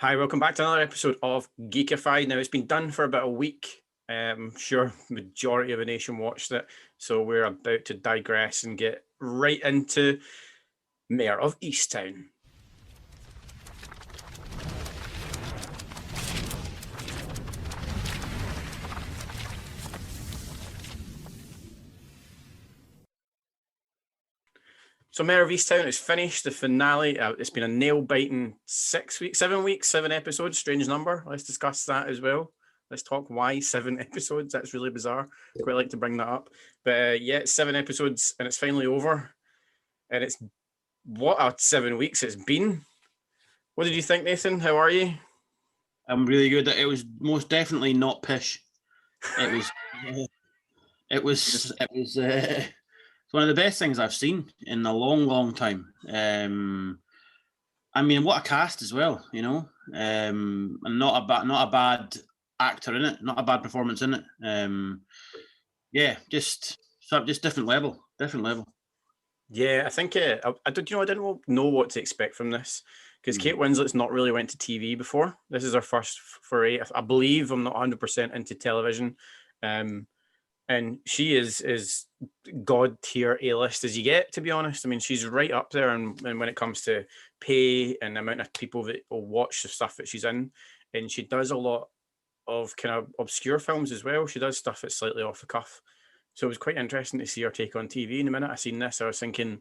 Hi, welcome back to another episode of Geekified. Now, it's been done for about a week. I'm sure majority of the nation watched it, so we're about to digress and get right into Mare of Easttown. So Mare of Easttown is finished, the finale. It's been a nail-biting 7 weeks, 7 episodes, strange number. Let's discuss that as well. Let's talk why 7 episodes. That's really bizarre. I quite like to bring that up. But yeah, it's 7 episodes and it's finally over. And it's what a 7 weeks it's been. What did you think, Nathan? How are you? I'm really good. It was most definitely not pish. It was, it was one of the best things I've seen in a long, long time. I mean, what a cast as well, and not a bad actor in it, not a bad performance in it. Yeah, just different level. Yeah, I think I don't. I didn't know what to expect from this because Kate Winslet's not really went to TV before. This is her first foray. I believe I'm not 100% into television, and she is god tier A-list as you get. To be honest, I mean she's right up there, and when it comes to pay and the amount of people that will watch the stuff that she's in, and she does a lot of kind of obscure films as well. She does stuff that's slightly off the cuff. So it was quite interesting to see her take on TV. And the minute I seen this, I was thinking,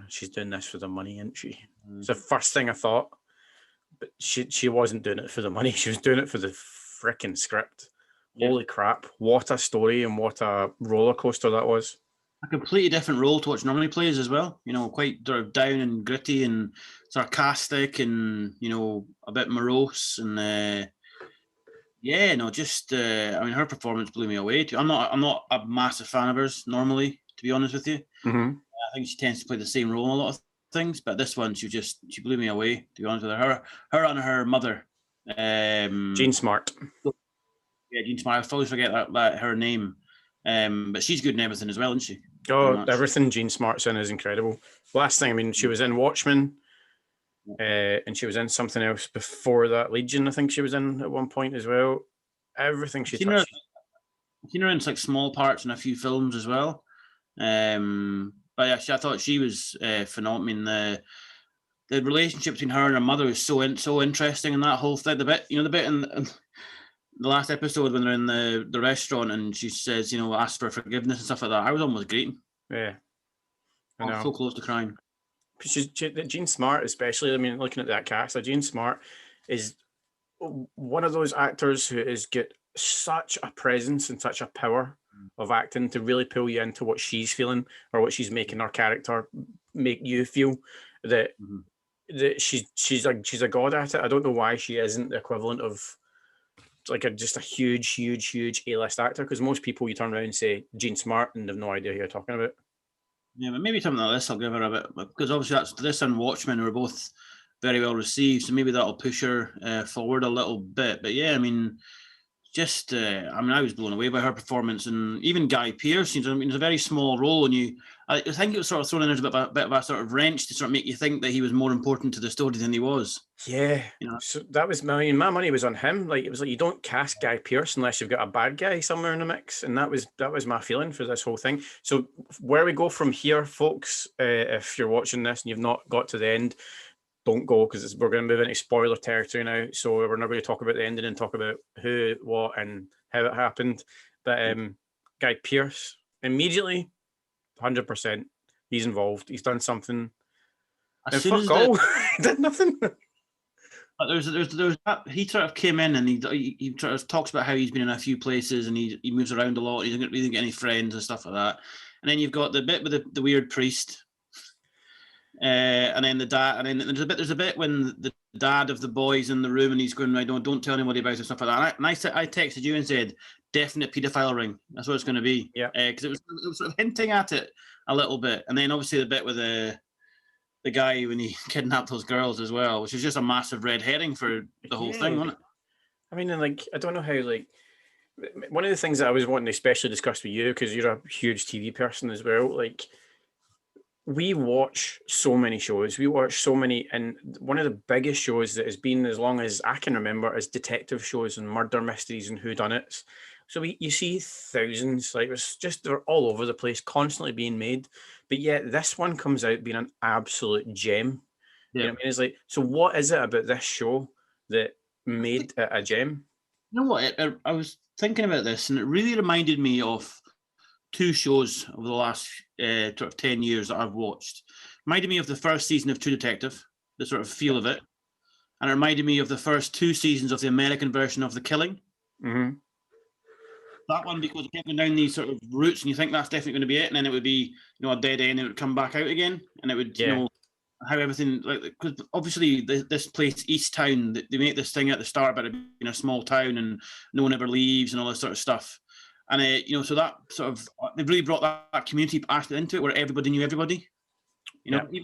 she's doing this for the money, isn't she? It's the first thing I thought. But she wasn't doing it for the money. She was doing it for the freaking script. Yeah. Holy crap. What a story and what a roller coaster that was. A completely different role to what she normally plays as well. Quite sort of down and gritty and sarcastic and, a bit morose and yeah, no, just I mean, her performance blew me away too. I'm not a massive fan of hers normally, to be honest with you. Mm-hmm. I think she tends to play the same role in a lot of things, but this one she blew me away, to be honest with her. Her and her mother, Jean Smart. Yeah, Jean Smart. I always forget that her name, but she's good in everything as well, isn't she? Oh, everything Jean Smart's in is incredible. Last thing, I mean, she was in Watchmen. And she was in something else before that. Legion, I think she was in at one point as well. Everything she touched. I've seen her in like small parts in a few films as well. But yeah, I thought she was phenomenal. The relationship between her and her mother is so interesting, and that whole thing. The bit in the last episode when they're in the restaurant and she says, ask for forgiveness and stuff like that. I was almost greeting. Yeah, I know. So close to crying. Jean Smart, especially. I mean, looking at that cast, Jean Smart is one of those actors who has got such a presence and such a power of acting to really pull you into what she's feeling or what she's making her character make you feel. That she's a god at it. I don't know why she isn't the equivalent of like just a huge A-list actor, because most people you turn around and say Jean Smart and have no idea who you're talking about. Yeah, but maybe something like this I'll give her a bit, because obviously this and Watchmen were both very well received, so maybe that'll push her forward a little bit. But yeah, I mean, I was blown away by her performance, and even Guy Pearce. It's a very small role, and I think it was sort of thrown in as a bit of a sort of wrench to sort of make you think that he was more important to the story than he was. Yeah, so that was my money was on him. Like, it was like, you don't cast Guy Pearce unless you've got a bad guy somewhere in the mix, and that was my feeling for this whole thing. So where we go from here, folks, if you're watching this and you've not got to the end, don't go, because we're going to move into spoiler territory now. So we're not going to talk about the ending and talk about who, what, and how it happened. But Guy Pearce, immediately, 100%, he's involved. He's done something. And fuck all, he did nothing. But there's that, he sort of came in and he sort of talks about how he's been in a few places and he moves around a lot. He doesn't really get any friends and stuff like that. And then you've got the bit with the weird priest. And then the dad, and then there's a bit when the dad of the boy's in the room and he's going, don't tell anybody about it and stuff like that. And I texted you and said, definite paedophile ring. That's what it's going to be. Yeah. Because it was sort of hinting at it a little bit. And then obviously the bit with the guy when he kidnapped those girls as well, which is just a massive red herring for the whole thing, wasn't it? I mean, like, I don't know how, like, one of the things that I was wanting to especially discuss with you, because you're a huge TV person as well, like, we watch so many shows. We watch so many, and one of the biggest shows that has been as long as I can remember is detective shows and murder mysteries and whodunits. So you see thousands, like it's just they're all over the place, constantly being made. But yet this one comes out being an absolute gem. You Yeah. know what I mean? It's like, so what is it about this show that made it a gem? You know what? I was thinking about this, and it really reminded me of two shows over the last sort of 10 years that I've watched. Reminded me of the first season of True Detective, the sort of feel of it. And it reminded me of the first two seasons of the American version of The Killing. Mm-hmm. That one, because it kept going down these sort of routes, and you think that's definitely going to be it, and then it would be, a dead end, and it would come back out again, and it would, Yeah. how everything, like, because obviously this place, Easttown, they make this thing at the start about it being a small town and no one ever leaves and all this sort of stuff. And, so that sort of, they've really brought that community aspect into it where everybody knew everybody. Even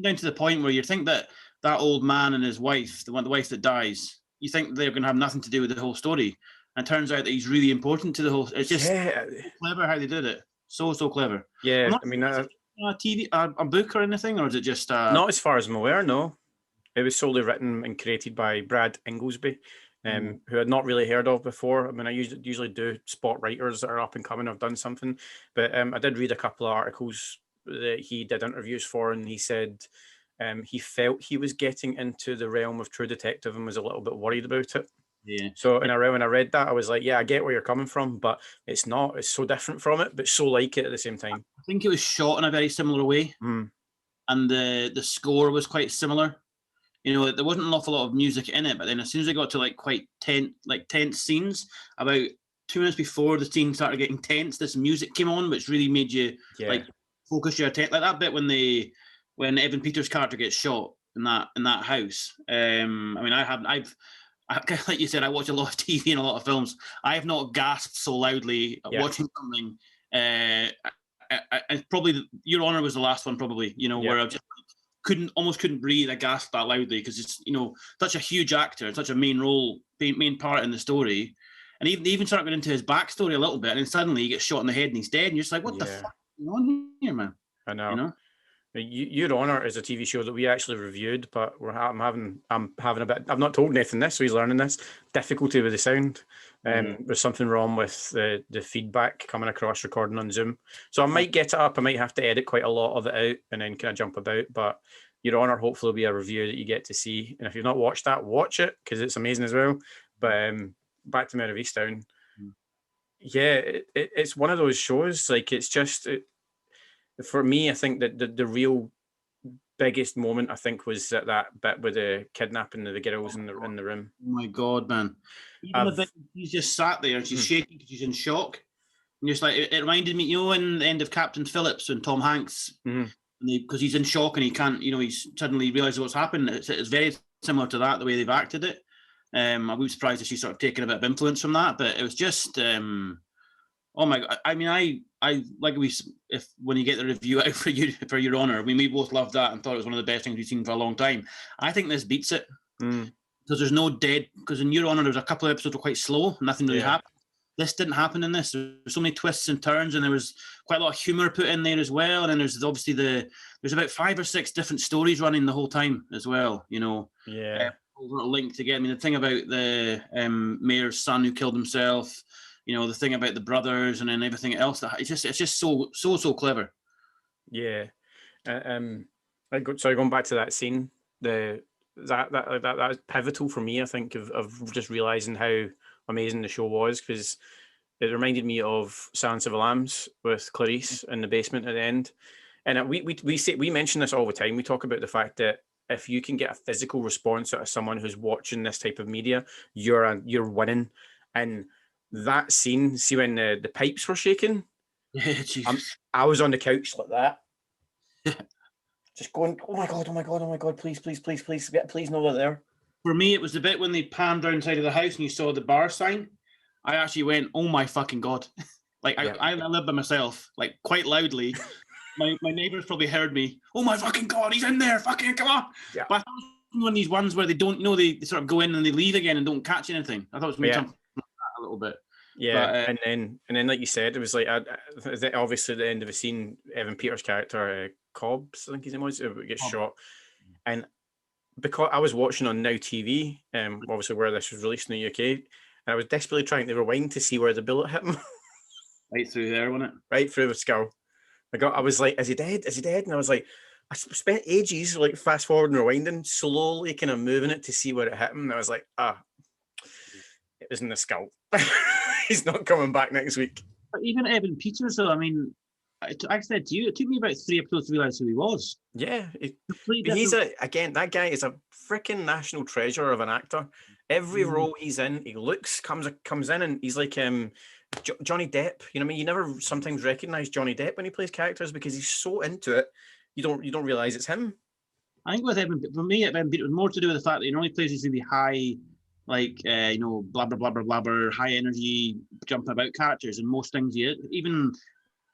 down to the point where you think that old man and his wife, the wife that dies, you think they're going to have nothing to do with the whole story. And it turns out that he's really important to the whole. It's just clever how they did it. So clever. Yeah, Not, I mean, a TV, a book or anything, or is it just? not as far as I'm aware, no. It was solely written and created by Brad Inglesby, who I'd not really heard of before. I mean, I usually do spot writers that are up and coming. I've done something, but I did read a couple of articles that he did interviews for, and he said he felt he was getting into the realm of True Detective and was a little bit worried about it. Yeah. So when I read that, I was like, yeah, I get where you're coming from, but it's not. It's so different from it, but so like it at the same time. I think it was shot in a very similar way, and the score was quite similar. There wasn't an awful lot of music in it, but then as soon as I got to quite tense scenes, about 2 minutes before the scene started getting tense, this music came on, which really made you focus your attention. Like that bit when Evan Peters' character gets shot in that house. I mean, I've like you said, I watch a lot of TV and a lot of films. I have not gasped so loudly watching something. And probably Your Honor was the last one, probably. Where I just almost couldn't breathe. I gasped that loudly because it's such a huge actor, such a main role, main part in the story, and even start going into his backstory a little bit, and then suddenly he gets shot in the head and he's dead, and you're just like, what the fuck is going on here, man? I know. Your Honor is a TV show that we actually reviewed, but I'm having a bit. I've not told Nathan this, so he's learning this. Difficulty with the sound. There's something wrong with the feedback coming across recording on Zoom. So I might get it up. I might have to edit quite a lot of it out and then kind of jump about. But Your Honor, hopefully, will be a review that you get to see. And if you've not watched that, watch it because it's amazing as well. But back to Mare of Easttown. Yeah, it's one of those shows. Like it's just. For me, I think that the real biggest moment, I think, was that bit with the kidnapping of the girls in the room. Oh my God, man! Even the bit he's just sat there and she's shaking because she's in shock. And just like it reminded me, in the end of Captain Phillips and Tom Hanks, because he's in shock and he can't, he's suddenly realizes what's happened. It's very similar to that, the way they've acted it. I was surprised that she's sort of taken a bit of influence from that, but it was just. Oh my God! I mean, I like when you get the review out for Your Honor, we both loved that and thought it was one of the best things we've seen for a long time. I think this beats it because there's no dead. Because in Your Honor, there was a couple of episodes that were quite slow, nothing really happened. This didn't happen in this. There were so many twists and turns, and there was quite a lot of humor put in there as well. And then there's obviously there's about 5 or 6 different stories running the whole time as well. All linked together. I mean, the thing about the mayor's son who killed himself. The thing about the brothers and then everything else. It's just so clever. Yeah. Sorry, going back to that scene, that was pivotal for me, I think, of just realizing how amazing the show was, because it reminded me of Silence of the Lambs with Clarice in the basement at the end. And we mention this all the time. We talk about the fact that if you can get a physical response out of someone who's watching this type of media, you're winning. And that scene, see when the pipes were shaking, I was on the couch like that, just going, oh my god, please know they're there. For me, it was the bit when they panned down side of the house and you saw the bar sign. I actually went, oh my fucking god. I live by myself, like quite loudly. my neighbors probably heard me, oh my fucking god, he's in there, fucking come on. But I thought it was one of these ones where they don't know, they sort of go in and they leave again and don't catch anything. I thought it was something like that a little bit. Yeah, and then like you said, it was like obviously at the end of the scene, Evan Peters' character Cobbs, I think his name was, who gets shot. And because I was watching on Now TV, obviously where this was released in the UK, and I was desperately trying to rewind to see where the bullet hit him. Right through there, wasn't it? Right through the skull. I was like, is he dead? Is he dead? And I was like, I spent ages like fast forward and rewinding, slowly kind of moving it to see where it hit him. And I was like, it was in the skull. He's not coming back next week. But even Evan Peters, though, I mean, I said to you, it took me about 3 episodes to realise who he was. Yeah, that guy is a freaking national treasure of an actor. Every role he's in, he comes in, and he's like Johnny Depp. You know what I mean? You never sometimes recognise Johnny Depp when he plays characters because he's so into it. You don't realise it's him. I think with Evan, for me, it was more to do with the fact that he normally plays these really high, like blah blah blah blah blah, high energy, jumping about characters, and most things even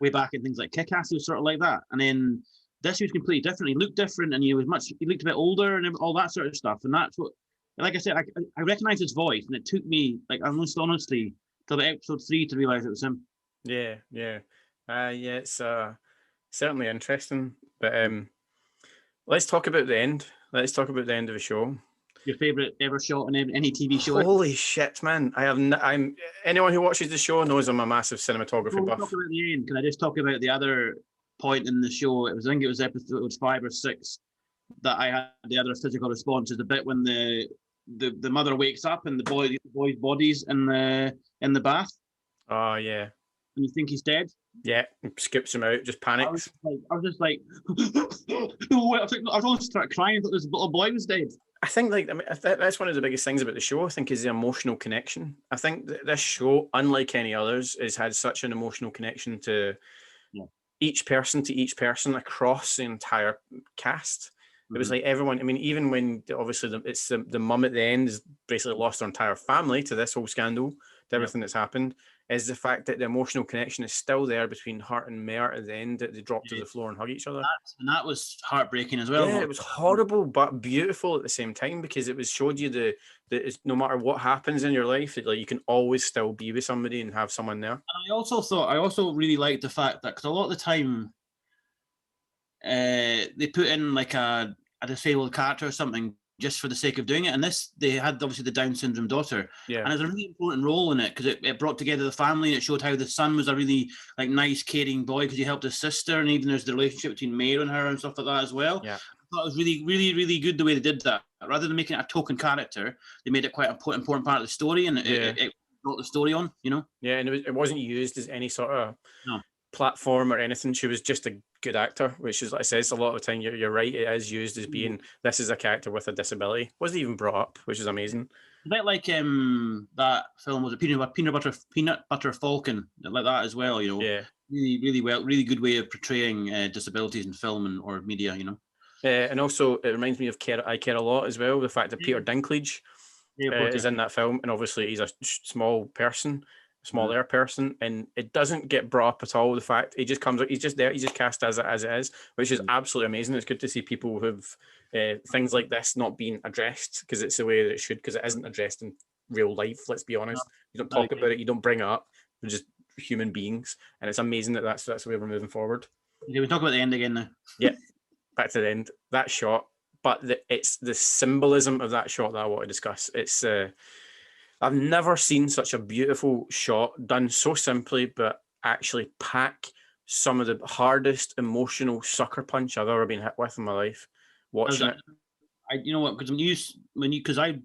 way back in things like Kick-Ass, he was sort of like that. And then this was completely different. He looked different, and he looked a bit older, and all that sort of stuff. And that's what, like I said, I recognized his voice, and it took me, like, honestly, till about episode 3 to realize it was him. Yeah. It's certainly interesting. But let's talk about the end. Let's talk about the end of the show. Your favorite ever shot in any TV show? Holy shit, man! I'm anyone who watches the show knows I'm a massive cinematography buff. Talk about the end. Can I just talk about the other point in the show? I think it was episode 5 or 6 that I had the other physical response. Is the bit when the mother wakes up and the boy's body's in the bath. Oh yeah. And you think he's dead. Yeah, skips him out, just panics. I was just like, no, I almost started crying. I thought this little boy was dead. I think that's one of the biggest things about the show, I think, is the emotional connection. I think that this show, unlike any others, has had such an emotional connection to each person across the entire cast. It was like everyone, I mean, even when obviously it's the mum at the end has basically lost her entire family to this whole scandal, to everything that's happened, is the fact that the emotional connection is still there between Hart and Mare at the end, that they drop to the floor and hug each other. And that was heartbreaking as well. Yeah, it was horrible, but beautiful at the same time, because it showed you that no matter what happens in your life, that, like, you can always still be with somebody and have someone there. And I also really liked the fact that, because a lot of the time, they put in like a disabled character or something just for the sake of doing it. And this, they had obviously the Down syndrome daughter. Yeah. And there's a really important role in it, because it brought together the family, and it showed how the son was a really like nice, caring boy because he helped his sister, and even there's the relationship between Mare and her and stuff like that as well. Yeah. I thought it was really, really, really good the way they did that. Rather than making it a token character, they made it quite an important part of the story, and it brought the story on, you know? Yeah, and it wasn't used as any sort of platform or anything. She was just a good actor, which is, like I said, a lot of the time you're right, it is used as being, this is a character with a disability. Wasn't even brought up, which is amazing. A bit like that film, was it Peanut Butter Falcon, like that as well, you know? Yeah. Really good way of portraying disabilities in film or media, you know? And also it reminds me of I Care a Lot as well, the fact that Peter Dinklage is in that film, and obviously he's a small air person, and it doesn't get brought up at all. The fact he just comes out, he's just there, he's just cast as it is, which is absolutely amazing. It's good to see people who've things like this not being addressed, because it's the way that it should, because it isn't addressed in real life. Let's be honest, you don't talk about it, you don't bring it up. We're just human beings, and it's amazing that that's the way we're moving forward. Okay, we talk about the end again now. Yeah, back to the end. That shot, but it's the symbolism of that shot that I want to discuss. It's I've never seen such a beautiful shot done so simply, but actually pack some of the hardest emotional sucker punch I've ever been hit with in my life. Watching it. You know what? Because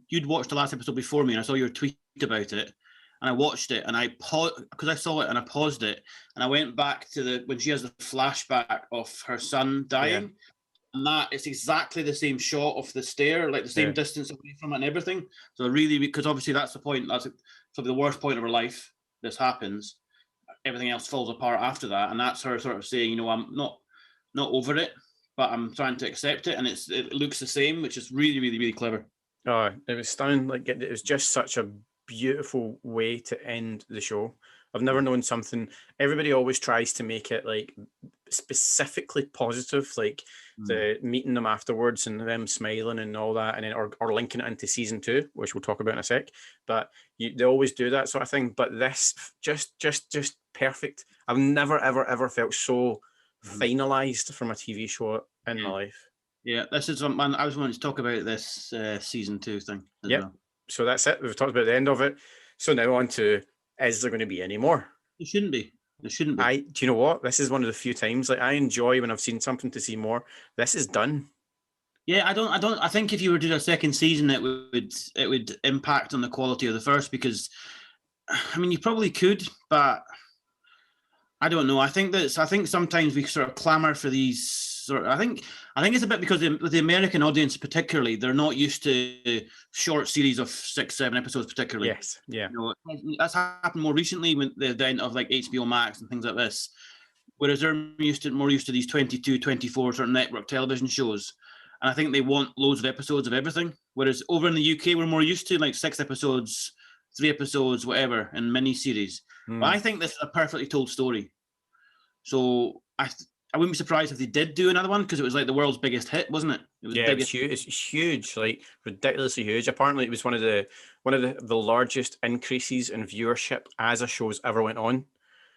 you'd watched the last episode before me, and I saw your tweet about it, and I watched it, and I paused because I saw it, and I paused it, and I went back to when she has the flashback of her son dying. Yeah. And that it's exactly the same shot of the stair, like the same distance away from it and everything. So really, because obviously that's the point. That's probably the worst point of her life. This happens. Everything else falls apart after that, and that's her sort of saying, you know, I'm not over it, but I'm trying to accept it, and it looks the same, which is really, really, really clever. Oh, it was stunning. Like, it was just such a beautiful way to end the show. I've never known something. Everybody always tries to make it like specifically positive, like the meeting them afterwards and them smiling and all that, and then or linking it into season 2, which we'll talk about in a sec. But they always do that sort of thing. But this just perfect. I've never ever felt so finalized from a TV show in my life. Yeah, this is man. I was wanting to talk about this season 2 thing as well. So that's it. We've talked about the end of it. So now on to, is there going to be any more? There shouldn't be. There shouldn't be. Do you know what? This is one of the few times I enjoy when I've seen something to see more. This is done. Yeah, I think if you were to do a second season, it would impact on the quality of the first, because I mean, you probably could, but I don't know. I think sometimes we sort of clamor for these I think it's a bit because with the American audience particularly, they're not used to short series of 6-7 episodes particularly. Yes, yeah. That's happened more recently with the event of like HBO Max and things like this, whereas they're more used to these 22, 24 sort of network television shows. And I think they want loads of episodes of everything. Whereas over in the UK, we're more used to like 6 episodes, 3 episodes, whatever, in mini-series. But I think this is a perfectly told story. So I wouldn't be surprised if they did do another one, because it was like the world's biggest hit, wasn't it? It was huge. It's huge, like ridiculously huge. Apparently, it was one of the largest increases in viewership as a show's ever went on.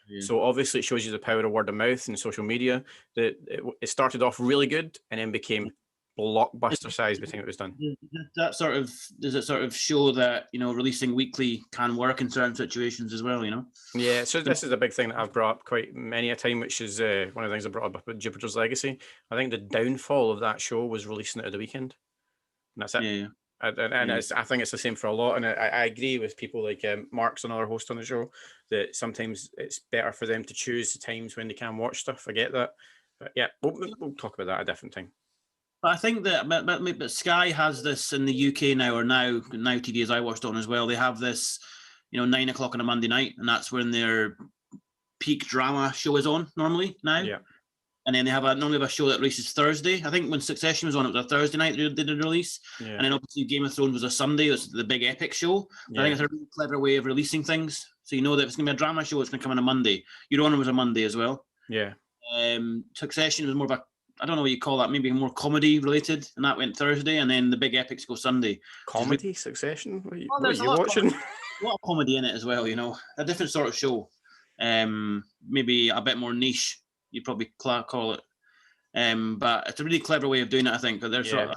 Yeah. So obviously, it shows you the power of word of mouth and social media. That it started off really good and then became blockbuster size by the time it was done. Does it sort of show that releasing weekly can work in certain situations as well? Yeah. So this is a big thing that I've brought up quite many a time, which is one of the things I brought up with Jupiter's Legacy. I think the downfall of that show was releasing it at the weekend, and that's it. Yeah. And I think it's the same for a lot, and I agree with people like Mark's another host on the show, that sometimes it's better for them to choose the times when they can watch stuff. I get that, but yeah, we'll talk about that at a different time. But I think that but Sky has this in the UK now, or now TV, as I watched on as well. They have this, 9 o'clock on a Monday night, and that's when their peak drama show is on normally now. Yeah. And then they normally have a show that releases Thursday. I think when Succession was on, it was a Thursday night they did a release. Yeah. And then obviously Game of Thrones was a Sunday. It was the big epic show. Yeah. I think it's a really clever way of releasing things. So you know that if it's going to be a drama show, it's going to come on a Monday. Your Honor was a Monday as well. Yeah. Succession was more of a, I don't know what you call that, maybe more comedy related, and that went Thursday, and then the big epics go Sunday. Comedy, Succession? What are you watching? A lot of comedy in it as well, a different sort of show. Maybe a bit more niche, you'd probably call it. But it's a really clever way of doing it, I think. But they're sort of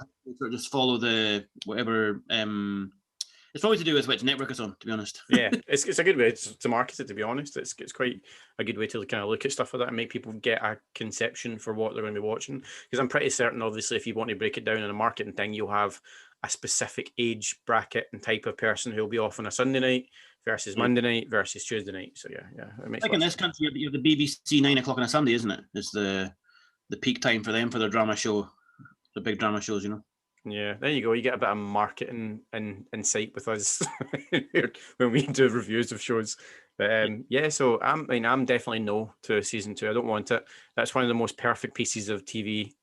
just follow the whatever. It's probably to do with which network it's on, to be honest. Yeah, it's a good way to market it, to be honest. It's quite a good way to kind of look at stuff like that and make people get a conception for what they're going to be watching. Because I'm pretty certain, obviously, if you want to break it down in a marketing thing, you'll have a specific age bracket and type of person who'll be off on a Sunday night versus Monday night versus Tuesday night. So yeah, it makes like in this country, you have the BBC 9 o'clock on a Sunday, isn't it? It's the peak time for them for their drama show, the big drama shows, Yeah, there you go. You get a bit of marketing and insight with us when we do reviews of shows. But so I'm definitely no to season 2. I don't want it. That's one of the most perfect pieces of TV.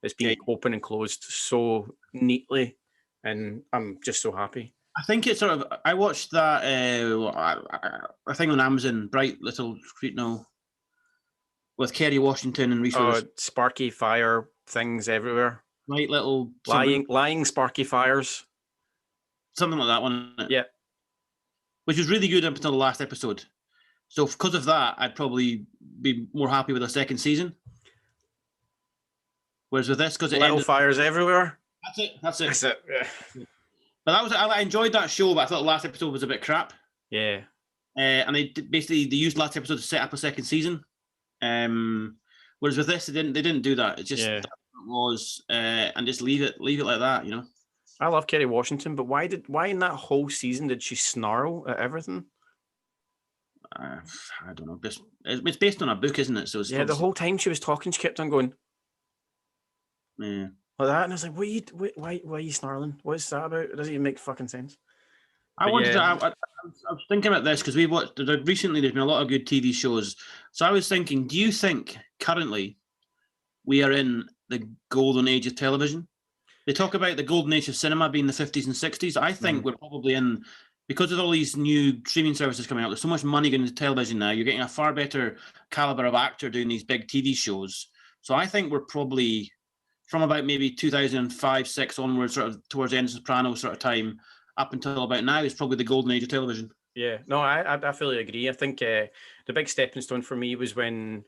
It's been open and closed so neatly, and I'm just so happy. I think it's sort of. I watched that I think on Amazon, Bright Little Street with Kerry Washington and Reese. Sparky fire things everywhere. Right, little lying sparky fires, something like that one. Yeah, which was really good up until the last episode. So because of that, I'd probably be more happy with a second season. Whereas with this, because it little fires everywhere. That's it. Yeah. But I enjoyed that show, but I thought the last episode was a bit crap. Yeah. And they used last episode to set up a second season. Whereas with this, they didn't do that. It just was and just leave it like that, I love Kerry Washington, but why in that whole season did she snarl at everything? I don't know. It's based on a book, isn't it? So it's the whole time she was talking, she kept on going, yeah, like that, and I was like, why are you snarling? What's that about? It doesn't even make fucking sense. I was thinking about this because recently there's been a lot of good TV shows. So I was thinking, do you think currently we are in the golden age of television? They talk about the golden age of cinema being the 50s and 60s. I think we're probably in, because of all these new streaming services coming out, there's so much money going into television now. You're getting a far better caliber of actor doing these big TV shows. So I think we're probably from about maybe 2005-6 onwards, sort of towards the end of Sopranos sort of time, up until about now is probably the golden age of television. Yeah, no, I fully agree. I think the big stepping stone for me was when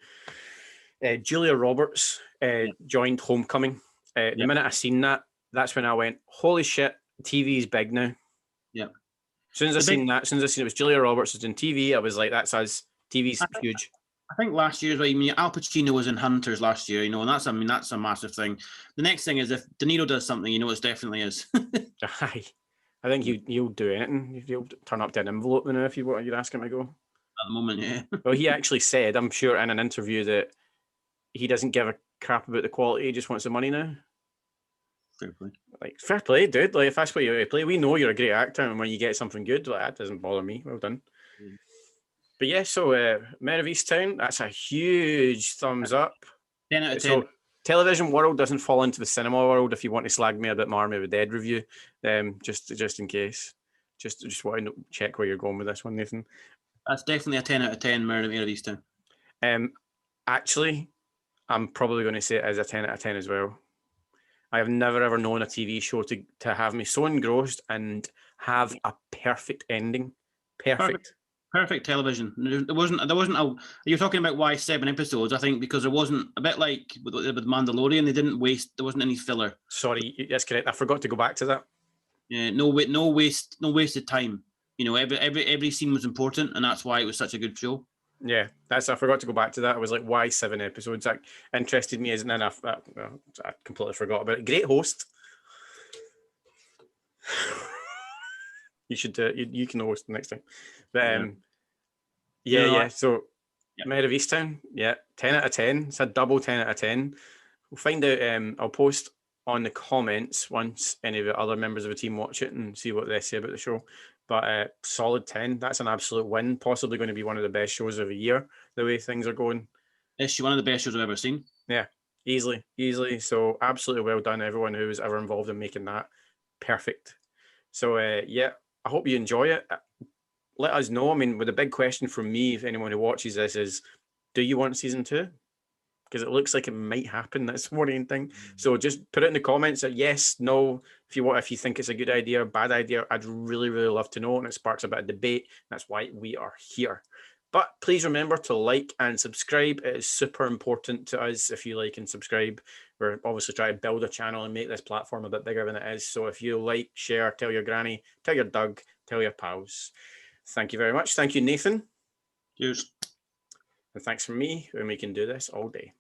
Julia Roberts joined Homecoming. The minute I seen that, that's when I went, holy shit, TV's big now. Yeah. As soon as I seen it was Julia Roberts was in TV, I was like, that's us. TV's huge. I think last year, I mean, Al Pacino was in Hunters last year, and that's a massive thing. The next thing is if De Niro does something, it definitely is. Aye. I think he'll do anything. He'll turn up to an envelope now if you're asking him to go. At the moment, yeah. Well, he actually said, I'm sure in an interview, that he doesn't give a crap about the quality, he just wants the money now. Fair play. Like, fair play, dude. Like, if that's what you play, we know you're a great actor, and when you get something good, like, that doesn't bother me. Well done. Yeah. But yeah, so Mare of Easttown, that's a huge thumbs up. 10 out of 10. So television world doesn't fall into the cinema world if you want to slag me about my Army of the Dead review, just in case. Just want to check where you're going with this one, Nathan. That's definitely a 10 out of 10 Mare of Easttown. Actually, I'm probably going to say it as a 10 out of 10 as well. I have never ever known a TV show to have me so engrossed and have a perfect ending. Perfect television. There wasn't you're talking about why 7 episodes, I think, because there wasn't, a bit like with Mandalorian, there wasn't any filler. Sorry, that's correct. I forgot to go back to that. Yeah, no wasted time. Every scene was important, and that's why it was such a good show. Yeah, I forgot to go back to that. I was like, why 7 episodes? That interested me, isn't enough. I completely forgot about it. Great host. You should you can host next time. But so Mare of Easttown, 10 out of 10. It's a double 10 out of 10. We'll find out. I'll post on the comments once any of the other members of the team watch it and see what they say about the show. But solid 10. That's an absolute win. Possibly going to be one of the best shows of the year, the way things are going. It's one of the best shows I've ever seen. Yeah, easily. So absolutely well done, everyone who was ever involved in making that perfect. So I hope you enjoy it. Let us know. I mean, with the big question from me, if anyone who watches this, is, do you want season 2? Because it looks like it might happen, this worrying thing. So just put it in the comments that yes, no, if you think it's a good idea or bad idea. I'd really, really love to know, and it sparks a bit of debate. That's why we are here. But please remember to like and subscribe. It is super important to us if you like and subscribe. We're obviously trying to build a channel and make this platform a bit bigger than it is. So if you like, share, tell your granny, tell your Doug, tell your pals. Thank you very much. Thank you, Nathan. Cheers. And thanks from me, and we can do this all day.